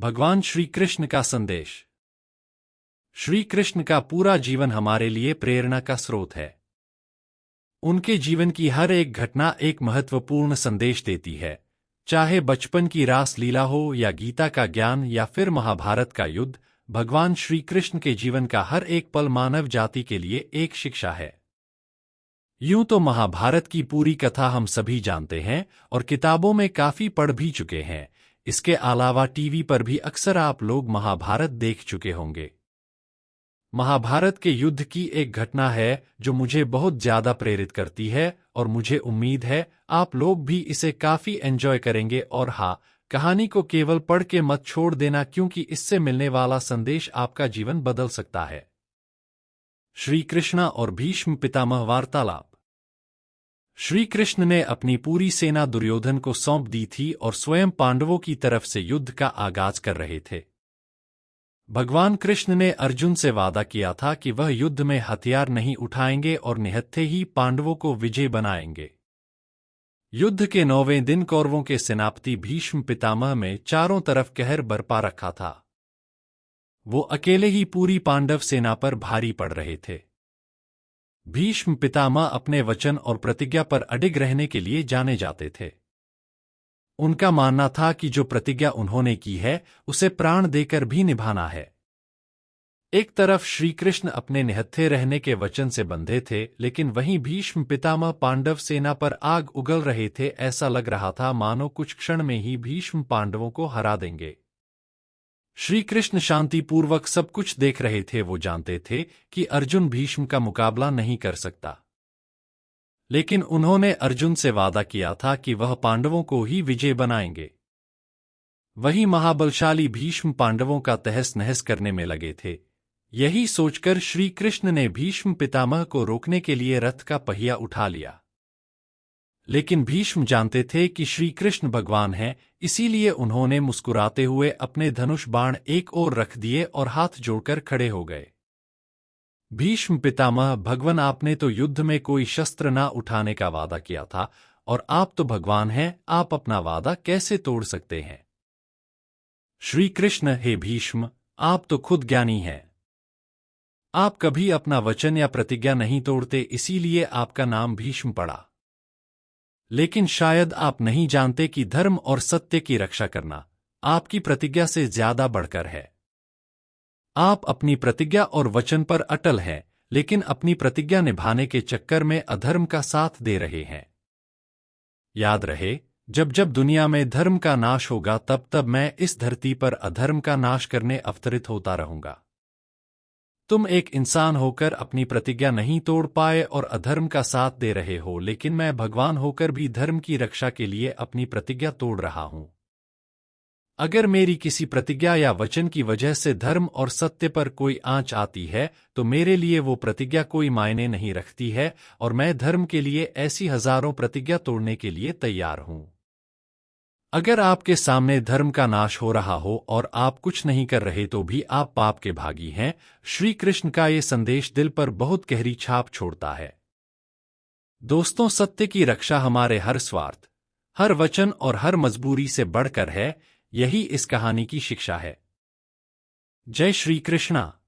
भगवान श्री कृष्ण का संदेश। श्री कृष्ण का पूरा जीवन हमारे लिए प्रेरणा का स्रोत है। उनके जीवन की हर एक घटना एक महत्वपूर्ण संदेश देती है, चाहे बचपन की रास लीला हो या गीता का ज्ञान या फिर महाभारत का युद्ध। भगवान श्री कृष्ण के जीवन का हर एक पल मानव जाति के लिए एक शिक्षा है। यूं तो महाभारत की पूरी कथा हम सभी जानते हैं और किताबों में काफी पढ़ भी चुके हैं। इसके अलावा टीवी पर भी अक्सर आप लोग महाभारत देख चुके होंगे। महाभारत के युद्ध की एक घटना है जो मुझे बहुत ज्यादा प्रेरित करती है और मुझे उम्मीद है आप लोग भी इसे काफी एंजॉय करेंगे। और हाँ, कहानी को केवल पढ़ के मत छोड़ देना, क्योंकि इससे मिलने वाला संदेश आपका जीवन बदल सकता है। श्री कृष्ण और भीष्म पितामह वार्तालाप। श्री कृष्ण ने अपनी पूरी सेना दुर्योधन को सौंप दी थी और स्वयं पांडवों की तरफ से युद्ध का आगाज कर रहे थे। भगवान कृष्ण ने अर्जुन से वादा किया था कि वह युद्ध में हथियार नहीं उठाएंगे और निहत्थे ही पांडवों को विजय बनाएंगे। युद्ध के 9वें दिन कौरवों के सेनापति भीष्म पितामह में चारों तरफ कहर बरपा रखा था। वो अकेले ही पूरी पांडव सेना पर भारी पड़ रहे थे। भीष्म पितामह अपने वचन और प्रतिज्ञा पर अडिग रहने के लिए जाने जाते थे। उनका मानना था कि जो प्रतिज्ञा उन्होंने की है उसे प्राण देकर भी निभाना है। एक तरफ श्री कृष्ण अपने निहत्थे रहने के वचन से बंधे थे, लेकिन वहीं भीष्म पितामह पांडव सेना पर आग उगल रहे थे। ऐसा लग रहा था मानो कुछ क्षण में ही भीष्म पांडवों को हरा देंगे। श्री कृष्ण शांतिपूर्वक सब कुछ देख रहे थे। वो जानते थे कि अर्जुन भीष्म का मुकाबला नहीं कर सकता, लेकिन उन्होंने अर्जुन से वादा किया था कि वह पांडवों को ही विजय बनाएंगे। वही महाबलशाली भीष्म पांडवों का तहस नहस करने में लगे थे। यही सोचकर श्री कृष्ण ने भीष्म पितामह को रोकने के लिए रथ का पहिया उठा लिया। लेकिन भीष्म जानते थे कि श्री कृष्ण भगवान हैं, इसीलिए उन्होंने मुस्कुराते हुए अपने धनुष बाण एक ओर रख दिए और हाथ जोड़कर खड़े हो गए। भीष्म पितामह, भगवान, आपने तो युद्ध में कोई शस्त्र ना उठाने का वादा किया था और आप तो भगवान हैं, आप अपना वादा कैसे तोड़ सकते हैं? श्री कृष्ण, हे भीष्म, आप तो खुद ज्ञानी हैं। आप कभी अपना वचन या प्रतिज्ञा नहीं तोड़ते, इसीलिए आपका नाम भीष्म पड़ा। लेकिन शायद आप नहीं जानते कि धर्म और सत्य की रक्षा करना आपकी प्रतिज्ञा से ज्यादा बढ़कर है। आप अपनी प्रतिज्ञा और वचन पर अटल हैं, लेकिन अपनी प्रतिज्ञा निभाने के चक्कर में अधर्म का साथ दे रहे हैं। याद रहे, जब जब दुनिया में धर्म का नाश होगा, तब तब मैं इस धरती पर अधर्म का नाश करने अवतरित होता रहूंगा। तुम एक इंसान होकर अपनी प्रतिज्ञा नहीं तोड़ पाए और अधर्म का साथ दे रहे हो, लेकिन मैं भगवान होकर भी धर्म की रक्षा के लिए अपनी प्रतिज्ञा तोड़ रहा हूं। अगर मेरी किसी प्रतिज्ञा या वचन की वजह से धर्म और सत्य पर कोई आंच आती है, तो मेरे लिए वो प्रतिज्ञा कोई मायने नहीं रखती है और मैं धर्म के लिए ऐसी हजारों प्रतिज्ञा तोड़ने के लिए तैयार हूं। अगर आपके सामने धर्म का नाश हो रहा हो और आप कुछ नहीं कर रहे, तो भी आप पाप के भागी हैं। श्री कृष्ण का ये संदेश दिल पर बहुत गहरी छाप छोड़ता है। दोस्तों, सत्य की रक्षा हमारे हर स्वार्थ, हर वचन और हर मजबूरी से बढ़कर है। यही इस कहानी की शिक्षा है। जय श्री कृष्णा।